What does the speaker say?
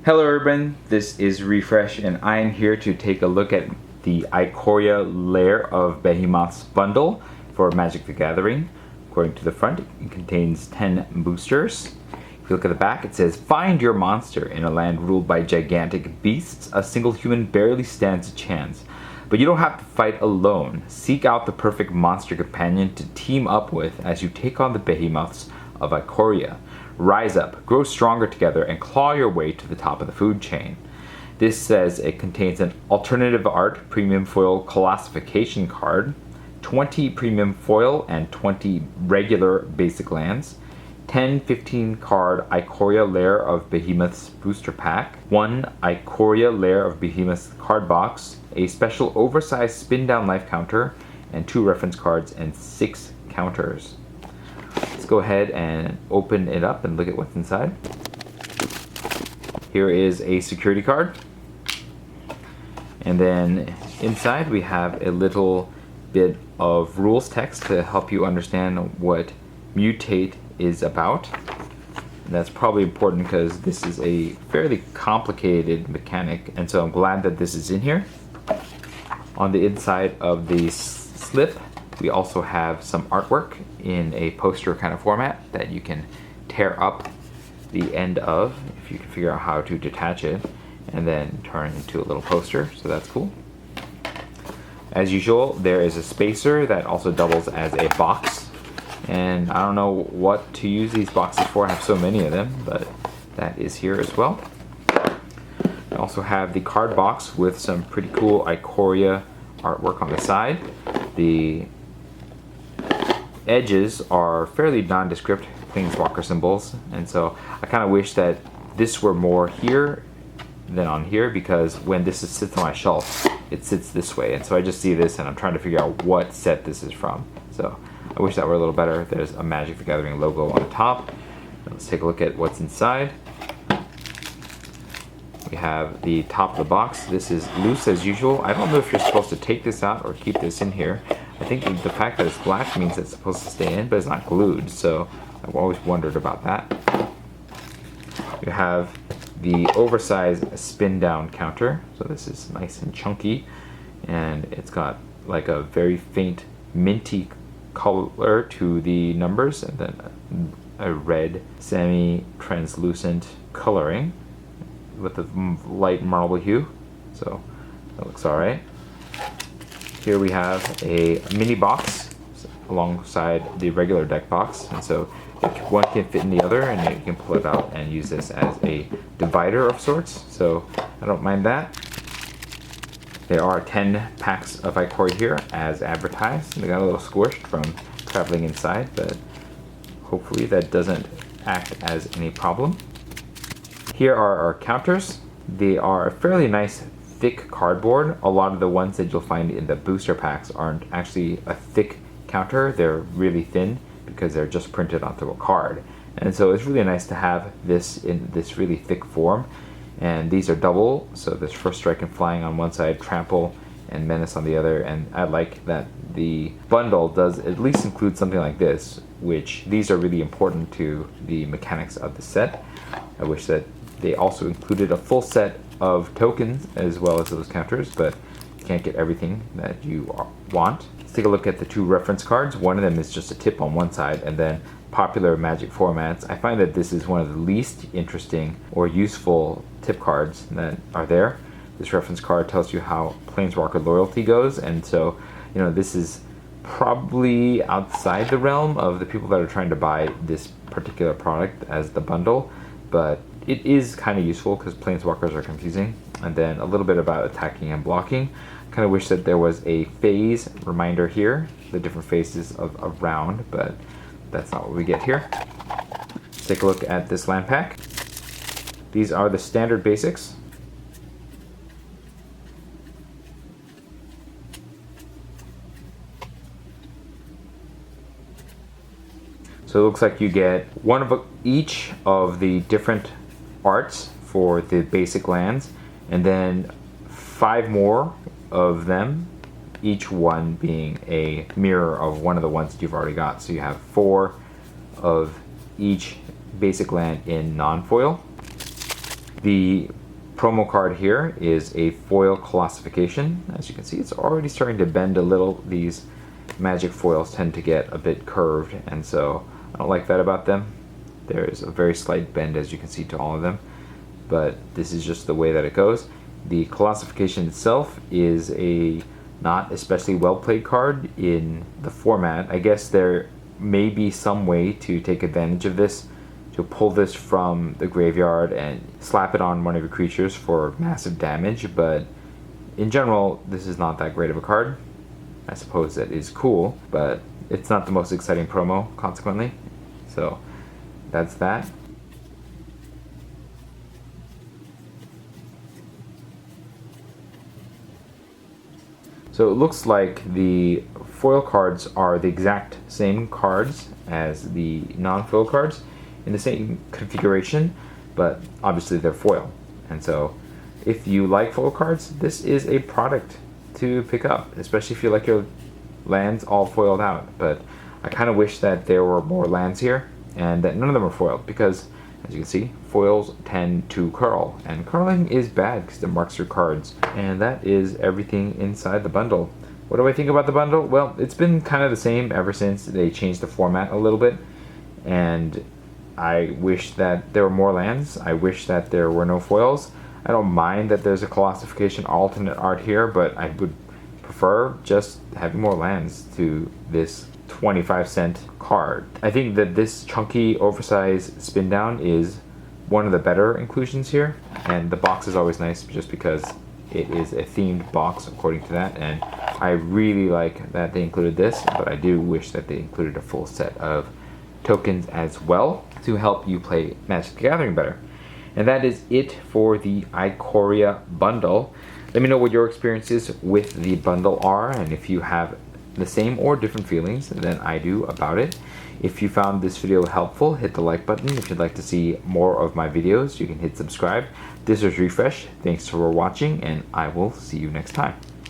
Hello everyone, this is Refresh and I am here to take a look at the Ikoria Lair of Behemoths bundle for Magic the Gathering. According to the front, it contains 10 boosters. If you look at the back, it says, "Find your monster. In a land ruled by gigantic beasts, a single human barely stands a chance. But you don't have to fight alone. Seek out the perfect monster companion to team up with as you take on the behemoths of Ikoria. Rise up, grow stronger together, and claw your way to the top of the food chain." This says it contains an alternative art premium foil classification card, 20 premium foil and 20 regular basic lands, 10-15 card Ikoria Lair of Behemoths booster pack, 1 Ikoria Lair of Behemoths card box, a special oversized spin down life counter, and 2 reference cards and 6 counters. Let's go ahead and open it up and look at what's inside. Here is a security card. And then inside we have a little bit of rules text to help you understand what mutate is about. And that's probably important because this is a fairly complicated mechanic, and so I'm glad that this is in here. On the inside of the slip, we also have some artwork in a poster kind of format that you can tear up the end of if you can figure out how to detach it and then turn it into a little poster, so that's cool. As usual, there is a spacer that also doubles as a box, and I don't know what to use these boxes for. I have so many of them, but that is here as well. I also have the card box with some pretty cool Ikoria artwork on the side. The edges are fairly nondescript planeswalker symbols, and so I kind of wish that this were more here than on here, because when this sits on my shelf, it sits this way, and so I just see this and I'm trying to figure out what set this is from. So I wish that were a little better. There's a Magic the Gathering logo on the top. Let's take a look at what's inside. We have the top of the box. This is loose as usual. I don't know if you're supposed to take this out or keep this in here. I think the fact that it's black means it's supposed to stay in, but it's not glued, so I've always wondered about that. You have the oversized spin down counter. So this is nice and chunky, and it's got like a very faint minty color to the numbers, and then a red semi-translucent coloring with a light marble hue, so that looks alright. Here we have a mini box alongside the regular deck box, and so one can fit in the other, and you can pull it out and use this as a divider of sorts, so I don't mind that. There are 10 packs of Ikoria here as advertised. They got a little squished from traveling inside, but hopefully that doesn't act as any problem. Here are our counters. They are a fairly nice thick cardboard. A lot of the ones that you'll find in the booster packs aren't actually a thick counter. They're really thin because they're just printed onto a card. And so it's really nice to have this in this really thick form. And these are double, so there's First Strike and Flying on one side, Trample and Menace on the other, and I like that the bundle does at least include something like this, which these are really important to the mechanics of the set. I wish that they also included a full set of tokens as well as those counters, but you can't get everything that you want. Let's take a look at the 2 reference cards. One of them is just a tip on one side, and then popular Magic formats. I find that this is one of the least interesting or useful tip cards that are there. This reference card tells you how Planeswalker loyalty goes, and so, you know, this is probably outside the realm of the people that are trying to buy this particular product as the bundle, but it is kind of useful because Planeswalkers are confusing. And then a little bit about attacking and blocking. I kind of wish that there was a phase reminder here, the different phases of a round, but that's not what we get here. Let's take a look at this land pack. These are the standard basics. So it looks like you get one of each of the different arts for the basic lands, and then 5 more of them, each one being a mirror of one of the ones that you've already got. So you have 4 of each basic land in non-foil. The promo card here is a foil classification. As you can see, it's already starting to bend a little. These magic foils tend to get a bit curved, and so I don't like that about them. There is a very slight bend, as you can see, to all of them, but this is just the way that it goes. The classification itself is a not especially well played card in the format. I guess there may be some way to take advantage of this, to pull this from the graveyard and slap it on one of your creatures for massive damage, but in general, this is not that great of a card. I suppose that is cool, but it's not the most exciting promo, consequently. So that's that. So it looks like the foil cards are the exact same cards as the non-foil cards in the same configuration, but obviously they're foil. And so if you like foil cards, this is a product to pick up, especially if you like your lands all foiled out. But I kind of wish that there were more lands here and that none of them are foiled, because as you can see, foils tend to curl, and curling is bad because it marks your cards. And that is everything inside the bundle. What do I think about the bundle? Well, it's been kind of the same ever since they changed the format a little bit, and I wish that there were more lands. I wish that there were no foils. I don't mind that there's a classification alternate art here, but I would prefer just having more lands to this 25-cent card. I think that this chunky, oversized spin down is one of the better inclusions here, and the box is always nice just because it is a themed box according to that, and I really like that they included this, but I do wish that they included a full set of tokens as well to help you play Magic the Gathering better. And that is it for the Ikoria bundle. Let me know what your experiences with the bundle are, and if you have the same or different feelings than I do about it. If you found this video helpful, hit the like button. If you'd like to see more of my videos, you can hit subscribe. This is Refresh. Thanks for watching, and I will see you next time.